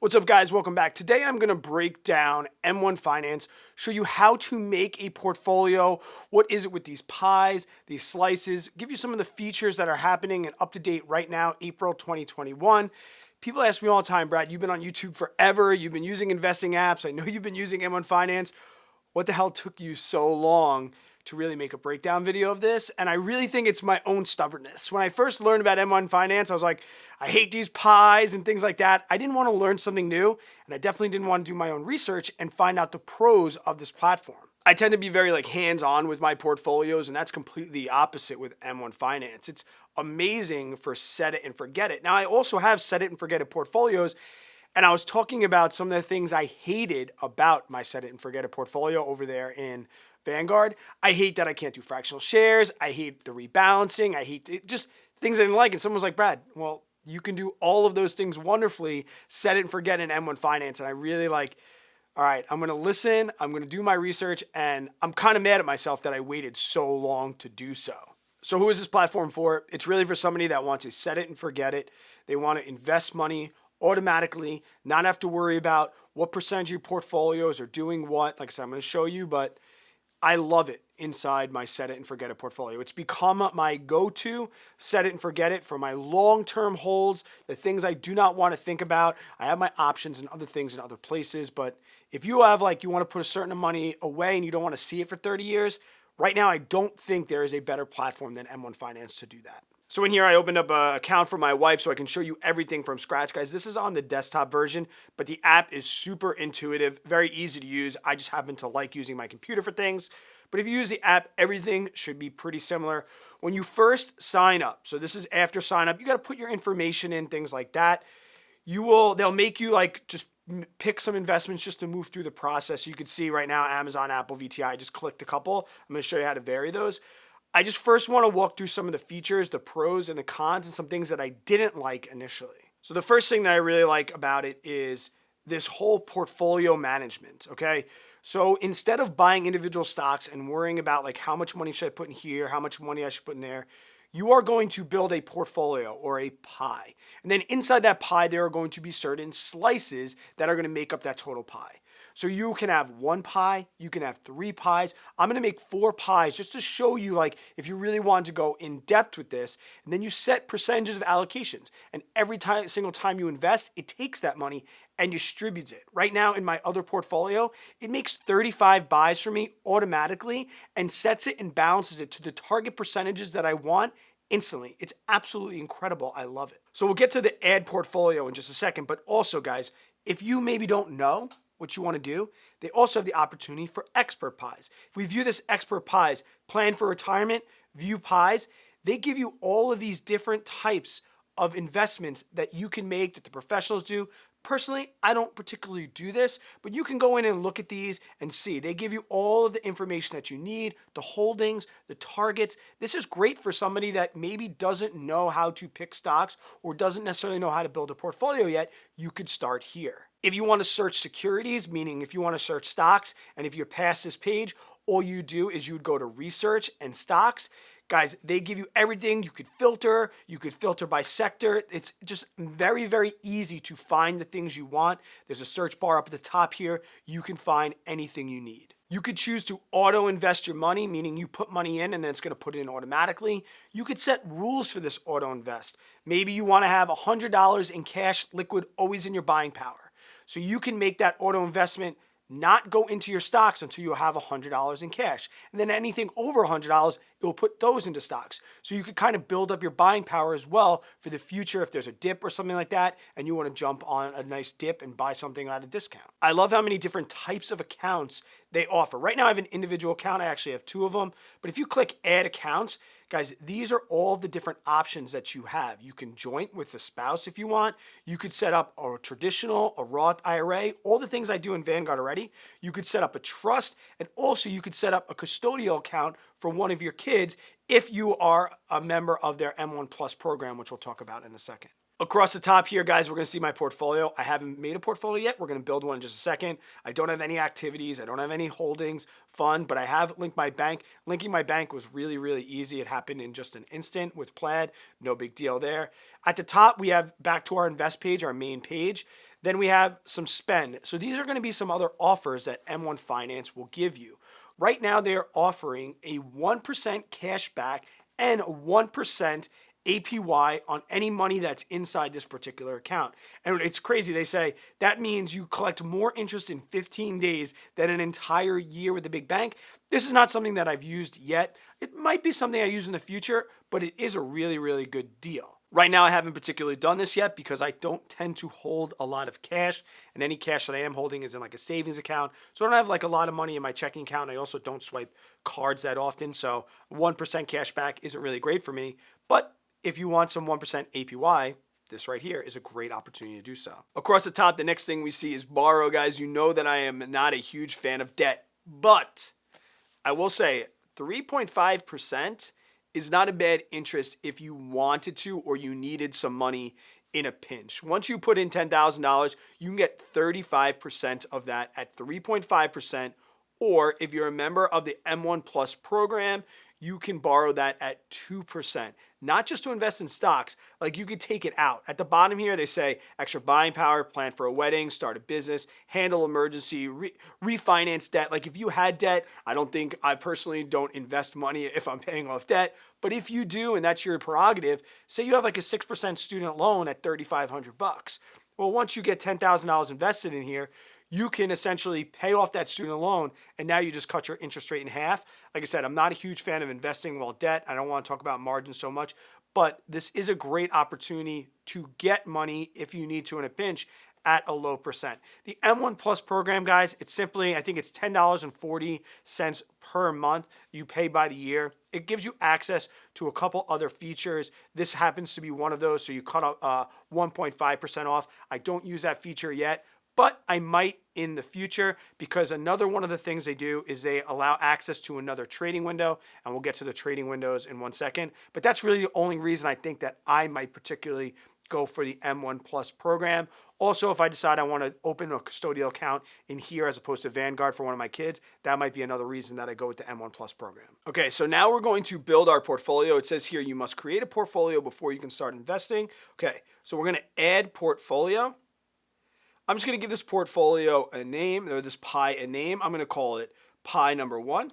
What's up, guys? Welcome back. Today I'm going to break down M1 Finance, show you how to make a portfolio, what is it with these pies, these slices, give you some of the features that are happening and up to date right now, April 2021. People ask me all the time, Brad, you've been on YouTube forever, you've been using investing apps, I know you've been using M1 Finance. What the hell took you so long to really make a breakdown video of this? And I really think it's my own stubbornness. When I first learned about M1 Finance, I was like, I hate these pies and things like that. I didn't want to learn something new, and I definitely didn't want to do my own research and find out the pros of this platform. I tend to be very hands-on with my portfolios, and that's completely the opposite with M1 Finance. It's amazing for set it and forget it. Now, I also have set it and forget it portfolios, and I was talking about some of the things I hated about my set it and forget it portfolio over there in Vanguard. I hate that I can't do fractional shares. I hate the rebalancing. I hate it, just things I didn't like. And someone was like, Brad, well, you can do all of those things wonderfully. Set it and forget in M1 Finance. And I really all right, I'm going to listen. I'm going to do my research. And I'm kind of mad at myself that I waited so long to do so. So who is this platform for? It's really for somebody that wants to set it and forget it. They want to invest money automatically, not have to worry about what percentage of your portfolios are doing what. Like I said, I'm going to show you, but I love it inside my set it and forget it portfolio. It's become my go-to set it and forget it for my long-term holds, the things I do not want to think about. I have my options and other things in other places, but if you have you want to put a certain money away and you don't want to see it for 30 years, right now I don't think there is a better platform than M1 Finance to do that. So in here, I opened up an account for my wife so I can show you everything from scratch. Guys, this is on the desktop version, but the app is super intuitive, very easy to use. I just happen to like using my computer for things. But if you use the app, everything should be pretty similar. When you first sign up, so this is after sign up, you got to put your information in, things like that. They'll make you just pick some investments just to move through the process. You can see right now, Amazon, Apple, VTI, I just clicked a couple. I'm going to show you how to vary those. I just first want to walk through some of the features, the pros and the cons, and some things that I didn't like initially. So the first thing that I really like about it is this whole portfolio management, okay? So instead of buying individual stocks and worrying about how much money should I put in here, how much money I should put in there, you are going to build a portfolio or a pie. And then inside that pie, there are going to be certain slices that are going to make up that total pie. So you can have one pie, you can have three pies. I'm gonna make 4 pies just to show you if you really want to go in depth with this, and then you set percentages of allocations. And every single time you invest, it takes that money and distributes it. Right now in my other portfolio, it makes 35 buys for me automatically and sets it and balances it to the target percentages that I want instantly. It's absolutely incredible. I love it. So we'll get to the add portfolio in just a second, but also guys, if you maybe don't know what you want to do, they also have the opportunity for expert pies. If we view this expert pies, plan for retirement, view pies, they give you all of these different types of investments that you can make that the professionals do. Personally, I don't particularly do this, but you can go in and look at these and see. They give you all of the information that you need, the holdings, the targets. This is great for somebody that maybe doesn't know how to pick stocks or doesn't necessarily know how to build a portfolio yet. You could start here. If you want to search securities, meaning if you want to search stocks, and if you're past this page, all you do is you would go to research and stocks. Guys, they give you everything. You could filter by sector. It's just very, very easy to find the things you want. There's a search bar up at the top here. You can find anything you need. You could choose to auto invest your money, meaning you put money in and then it's going to put it in automatically. You could set rules for this auto invest. Maybe you want to have $100 in cash liquid always in your buying power. So you can make that auto investment not go into your stocks until you have $100 in cash. And then anything over $100, it will put those into stocks. So you could kind of build up your buying power as well for the future if there's a dip or something like that and you want to jump on a nice dip and buy something at a discount. I love how many different types of accounts they offer. Right now I have an individual account. I actually have 2 of them. But if you click add accounts, guys, these are all the different options that you have. You can joint with a spouse if you want. You could set up a traditional, a Roth IRA, all the things I do in Vanguard already. You could set up a trust, and also you could set up a custodial account for one of your kids if you are a member of their M1 Plus program, which we'll talk about in a second. Across the top here, guys, we're going to see my portfolio. I haven't made a portfolio yet. We're going to build one in just a second. I don't have any activities. I don't have any holdings, fund, but I have linked my bank. Linking my bank was really, really easy. It happened in just an instant with Plaid. No big deal there. At the top, we have back to our invest page, our main page. Then we have some spend. So these are going to be some other offers that M1 Finance will give you. Right now, they're offering a 1% cash back and 1% APY on any money that's inside this particular account. And it's crazy. They say that means you collect more interest in 15 days than an entire year with the big bank. This is not something that I've used yet. It might be something I use in the future, but it is a really, really good deal. Right now, I haven't particularly done this yet because I don't tend to hold a lot of cash, and any cash that I am holding is in like a savings account. So I don't have like a lot of money in my checking account. I also don't swipe cards that often, so 1% cash back isn't really great for me. But if you want some 1% APY, this right here is a great opportunity to do so. Across the top, the next thing we see is borrow. Guys, you know that I am not a huge fan of debt, but I will say 3.5% is not a bad interest if you wanted to or you needed some money in a pinch. Once you put in $10,000, you can get 35% of that at 3.5%. Or if you're a member of the M1 Plus program, you can borrow that at 2%. Not just to invest in stocks, like you could take it out. At the bottom here, they say extra buying power, plan for a wedding, start a business, handle emergency, refinance debt. Like if you had debt, I personally don't invest money if I'm paying off debt. But if you do, and that's your prerogative, say you have like a 6% student loan at $3,500. Well, once you get $10,000 invested in here, you can essentially pay off that student loan, and now you just cut your interest rate in half. Like I said, I'm not a huge fan of investing while debt. I don't want to talk about margins so much, but this is a great opportunity to get money if you need to in a pinch at a low percent. The M1 Plus program, guys, it's simply, I think it's $10.40 per month. You pay by the year. It gives you access to a couple other features. This happens to be one of those, so you cut 1.5% off. I don't use that feature yet, but I might in the future, because another one of the things they do is they allow access to another trading window, and we'll get to the trading windows in 1 second. But that's really the only reason I think that I might particularly go for the M1 Plus program. Also, if I decide I want to open a custodial account in here as opposed to Vanguard for one of my kids, that might be another reason that I go with the M1 Plus program. Okay, so now we're going to build our portfolio. It says here you must create a portfolio before you can start investing. Okay, so we're going to add portfolio. I'm just going to give this portfolio a name, or this pie a name. I'm going to call it pie number 1,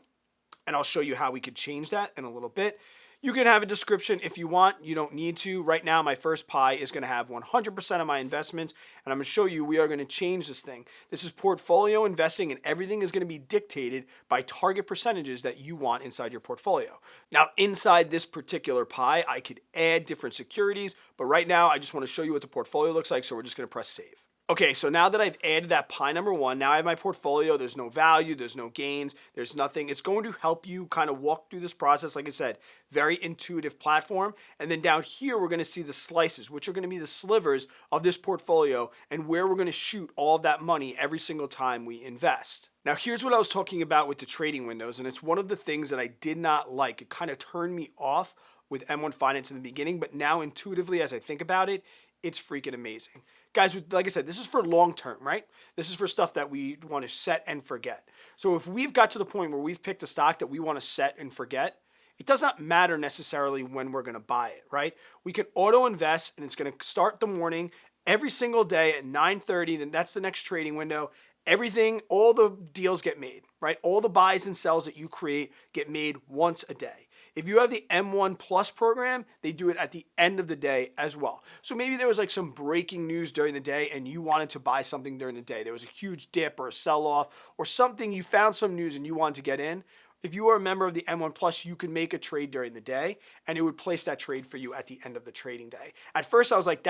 and I'll show you how we could change that in a little bit. You can have a description if you want. You don't need to. Right now, my first pie is going to have 100% of my investments, and I'm going to show you we are going to change this thing. This is portfolio investing, and everything is going to be dictated by target percentages that you want inside your portfolio. Now, inside this particular pie, I could add different securities, but right now, I just want to show you what the portfolio looks like, so we're just going to press save. Okay, so now that I've added that pie number 1, now I have my portfolio. There's no value, there's no gains, there's nothing. It's going to help you kind of walk through this process. Like I said, very intuitive platform. And then down here, we're going to see the slices, which are going to be the slivers of this portfolio and where we're going to shoot all of that money every single time we invest. Now, here's what I was talking about with the trading windows, and it's one of the things that I did not like. It kind of turned me off with M1 Finance in the beginning, but now intuitively, as I think about it, it's freaking amazing. Guys, like I said, this is for long term, right? This is for stuff that we want to set and forget. So if we've got to the point where we've picked a stock that we want to set and forget, it does not matter necessarily when we're going to buy it, right? We can auto invest, and it's going to start the morning every single day at 9:30. Then that's the next trading window. Everything, all the deals get made, right? All the buys and sells that you create get made once a day. If you have the M1 Plus program, they do it at the end of the day as well. So maybe there was like some breaking news during the day and you wanted to buy something during the day. There was a huge dip or a sell-off or something. You found some news and you wanted to get in. If you are a member of the M1 Plus, you can make a trade during the day, and it would place that trade for you at the end of the trading day. At first, I was like,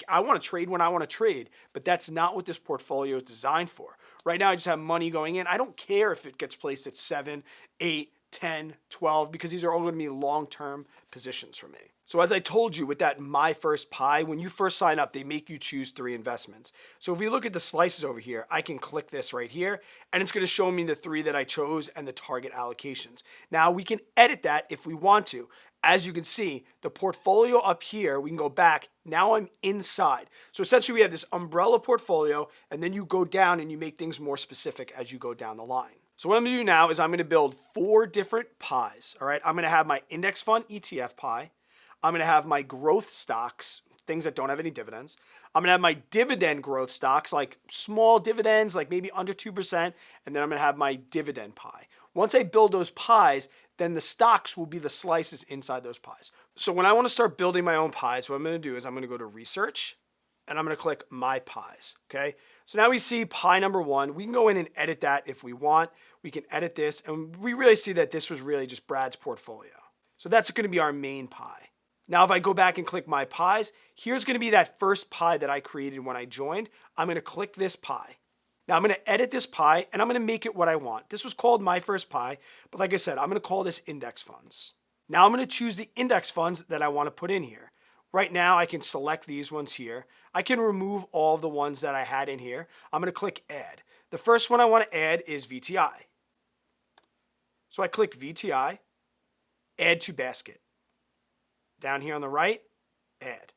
I want to trade when I want to trade, but that's not what this portfolio is designed for. Right now, I just have money going in. I don't care if it gets placed at 7, 8, 10, 12, because these are all going to be long-term positions for me. So as I told you with that My First Pie, when you first sign up, they make you choose 3 investments. So if we look at the slices over here, I can click this right here, and it's going to show me the 3 that I chose and the target allocations. Now we can edit that if we want to. As you can see, the portfolio up here, we can go back. Now I'm inside. So essentially we have this umbrella portfolio, and then you go down and you make things more specific as you go down the line. So what I'm going to do now is I'm going to build 4 different pies. All right, I'm going to have my index fund ETF pie. I'm going to have my growth stocks, things that don't have any dividends. I'm going to have my dividend growth stocks, like small dividends, like maybe under 2%. And then I'm going to have my dividend pie. Once I build those pies, then the stocks will be the slices inside those pies. So when I want to start building my own pies, what I'm going to do is I'm going to go to research and I'm going to click my pies. Okay. So now we see pie number 1. We can go in and edit that if we want. We can edit this, and we really see that this was really just Brad's portfolio. So that's going to be our main pie. Now, if I go back and click my pies, here's going to be that first pie that I created when I joined. I'm going to click this pie. Now I'm going to edit this pie and I'm going to make it what I want. This was called my first pie, but like I said, I'm going to call this index funds. Now I'm going to choose the index funds that I want to put in here. Right now I can select these ones here. I can remove all of the ones that I had in here. I'm going to click add. The first one I want to add is VTI. So I click VTI, add to basket. Down here on the right, add.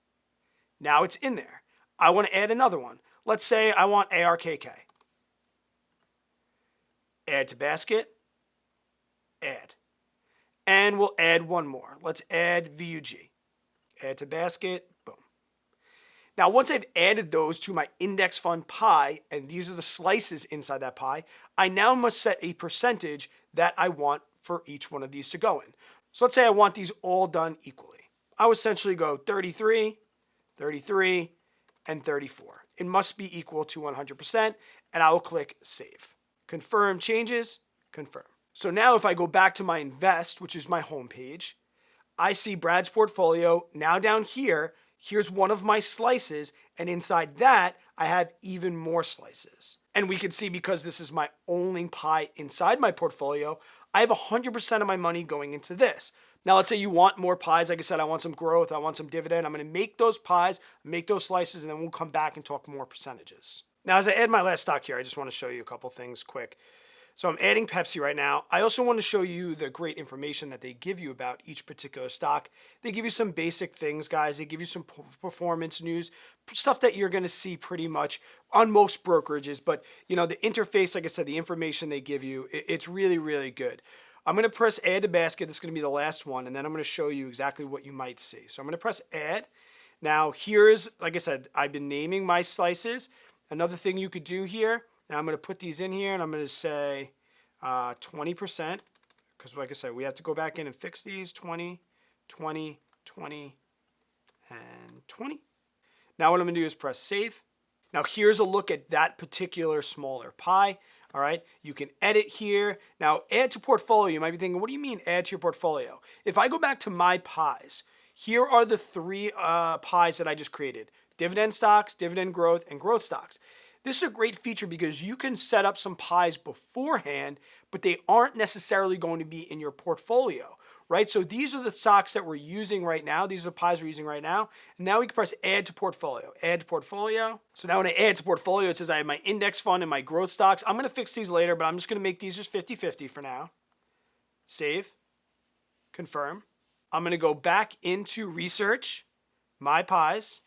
Now it's in there. I want to add another one. Let's say I want ARKK. Add to basket, add. And we'll add one more. Let's add VUG. Add to basket, boom. Now once I've added those to my index fund pie, and these are the slices inside that pie, I now must set a percentage that I want for each one of these to go in. So let's say I want these all done equally. I would essentially go 33, 33, and 34. It must be equal to 100%, and I will click Save. Confirm changes, confirm. So now if I go back to my Invest, which is my home page, I see Brad's portfolio. Now down here, here's one of my slices, and inside that, I have even more slices. And we can see because this is my only pie inside my portfolio, I have 100% of my money going into this. Now let's say you want more pies. Like I said, I want some growth, I want some dividend. I'm going to make those pies, make those slices, and then we'll come back and talk more percentages. Now as I add my last stock here, I just want to show you a couple things quick. So I'm adding Pepsi right now. I also want to show you the great information that they give you about each particular stock. They give you some basic things, guys. They give you some performance news, stuff that you're going to see pretty much on most brokerages. But, you know, the interface, like I said, the information they give you, it's really, really good. I'm going to press add to basket. This is going to be the last one. And then I'm going to show you exactly what you might see. So I'm going to press add. Now here's, like I said, I've been naming my slices. Another thing you could do here, now I'm going to put these in here and I'm going to say 20%, because like I said, we have to go back in and fix these, 20, 20, 20, and 20. Now what I'm going to do is press save. Now here's a look at that particular smaller pie. All right, you can edit here. Now add to portfolio, you might be thinking, what do you mean add to your portfolio? If I go back to my pies, here are the 3 pies that I just created. Dividend stocks, dividend growth, and growth stocks. This is a great feature because you can set up some pies beforehand, but they aren't necessarily going to be in your portfolio, right? So these are the stocks that we're using right now. These are the pies we're using right now. And now we can press add to portfolio, add to portfolio. So now when I add to portfolio, it says I have my index fund and my growth stocks. I'm going to fix these later, but I'm just going to make these just 50-50 for now. Save, confirm. I'm going to go back into research, my pies.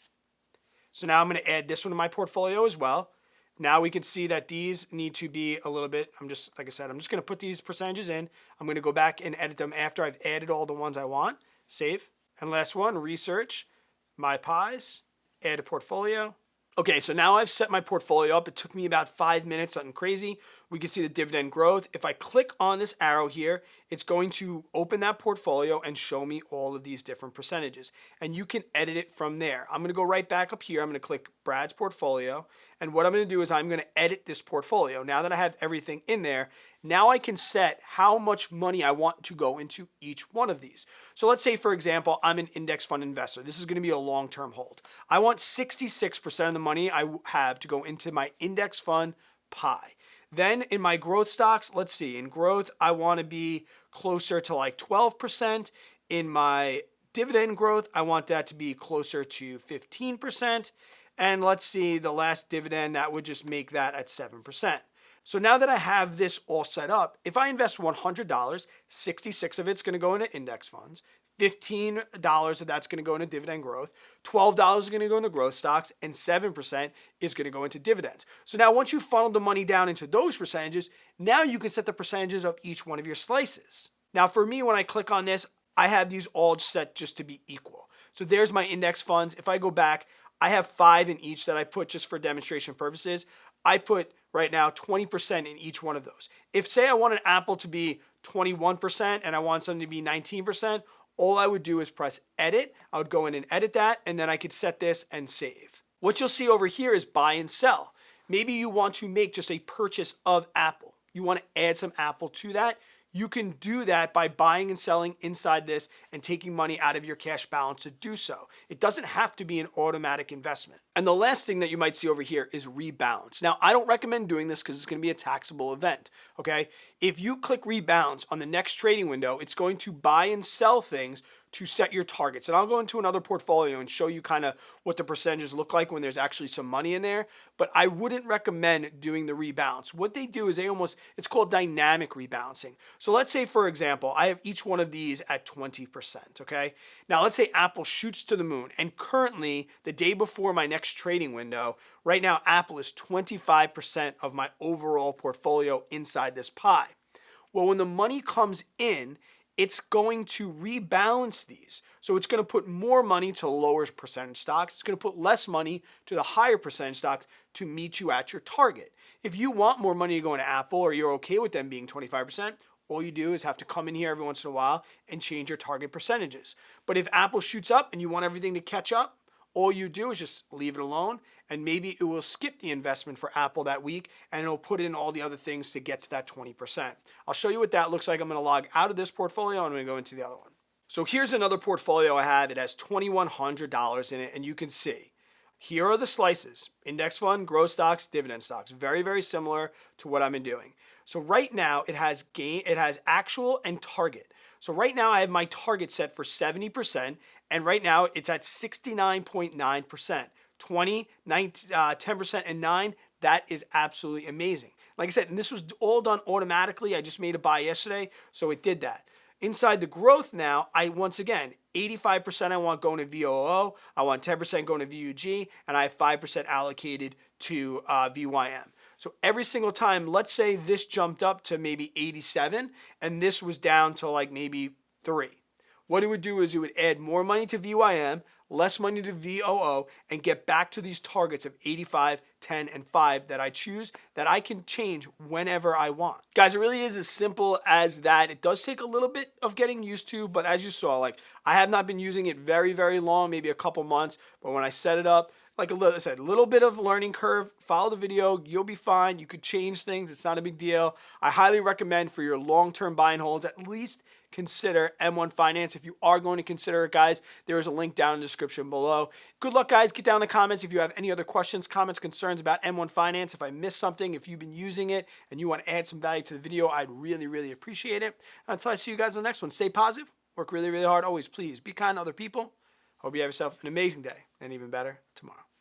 So now I'm going to add this one to my portfolio as well. Now we can see that these need to be a little bit, like I said, I'm just going to put these percentages in. I'm going to go back and edit them after I've added all the ones I want. Save. And last one, research, my pies, add a portfolio. Okay, so now I've set my portfolio up. It took me about 5 minutes, nothing crazy. We can see the dividend growth. If I click on this arrow here, it's going to open that portfolio and show me all of these different percentages. And you can edit it from there. I'm going to go right back up here. I'm going to click Brad's portfolio. And what I'm going to do is I'm going to edit this portfolio. Now that I have everything in there, now I can set how much money I want to go into each one of these. So let's say, for example, I'm an index fund investor. This is going to be a long-term hold. I want 66% of the money I have to go into my index fund pie. Then in my growth stocks, let's see, in growth, I want to be closer to like 12%. In my dividend growth, I want that to be closer to 15%. And let's see, the last dividend, that would just make that at 7%. So now that I have this all set up, if I invest $100, 66 of it's going to go into index funds, $15 of that's going to go into dividend growth, $12 is going to go into growth stocks, and 7% is going to go into dividends. So now once you funnel the money down into those percentages, now you can set the percentages of each one of your slices. Now for me, when I click on this, I have these all set just to be equal. So there's my index funds. If I go back, I have 5 in each that I put just for demonstration purposes. I put right now 20% in each one of those. If say I want an Apple to be 21% and I want something to be 19%, all I would do is press edit. I would go in and edit that, and then I could set this and save. What you'll see over here is buy and sell. Maybe you want to make just a purchase of Apple. You want to add some Apple to that. You can do that by buying and selling inside this and taking money out of your cash balance to do so. It doesn't have to be an automatic investment. And the last thing that you might see over here is rebalance. Now, I don't recommend doing this because it's going to be a taxable event, okay? If you click rebalance on the next trading window, it's going to buy and sell things to set your targets. And I'll go into another portfolio and show you kind of what the percentages look like when there's actually some money in there. But I wouldn't recommend doing the rebalance. What they do is it's called dynamic rebalancing. So let's say, for example, I have each one of these at 20%, okay? Now let's say Apple shoots to the moon, and currently, the day before my next trading window, right now Apple is 25% of my overall portfolio inside this pie. Well, when the money comes in, it's going to rebalance these. So it's going to put more money to lower percentage stocks. It's going to put less money to the higher percentage stocks to meet you at your target. If you want more money to go into Apple, or you're okay with them being 25%, all you do is have to come in here every once in a while and change your target percentages. But if Apple shoots up and you want everything to catch up, all you do is just leave it alone, and maybe it will skip the investment for Apple that week, and it'll put in all the other things to get to that 20%. I'll show you what that looks like. I'm going to log out of this portfolio, and I'm going to go into the other one. So here's another portfolio I have. It has $2,100 in it, and you can see here are the slices: index fund, growth stocks, dividend stocks. Very, very similar to what I've been doing. So right now it has actual and target. So right now I have my target set for 70%, and right now it's at 69.9%. 20, 10%, and 9, that is absolutely amazing. Like I said, and this was all done automatically. I just made a buy yesterday, so it did that. Inside the growth now, once again, 85% I want going to VOO, I want 10% going to VUG, and I have 5% allocated to VYM. So every single time, let's say this jumped up to maybe 87, and this was down to like maybe 3. What it would do is it would add more money to VYM, less money to VOO, and get back to these targets of 85, 10, and 5 that I choose, that I can change whenever I want. Guys, it really is as simple as that. It does take a little bit of getting used to, but as you saw, like, I have not been using it very, very long, maybe a couple months, but when I set it up, like I said, a little bit of learning curve. Follow the video. You'll be fine. You could change things. It's not a big deal. I highly recommend for your long-term buy and holds, at least consider M1 Finance. If you are going to consider it, guys, there is a link down in the description below. Good luck, guys. Get down in the comments if you have any other questions, comments, concerns about M1 Finance. If I missed something, if you've been using it and you want to add some value to the video, I'd really, really appreciate it. Until I see you guys in the next one, stay positive. Work really, really hard. Always, please, be kind to other people. Hope you have yourself an amazing day and even better tomorrow.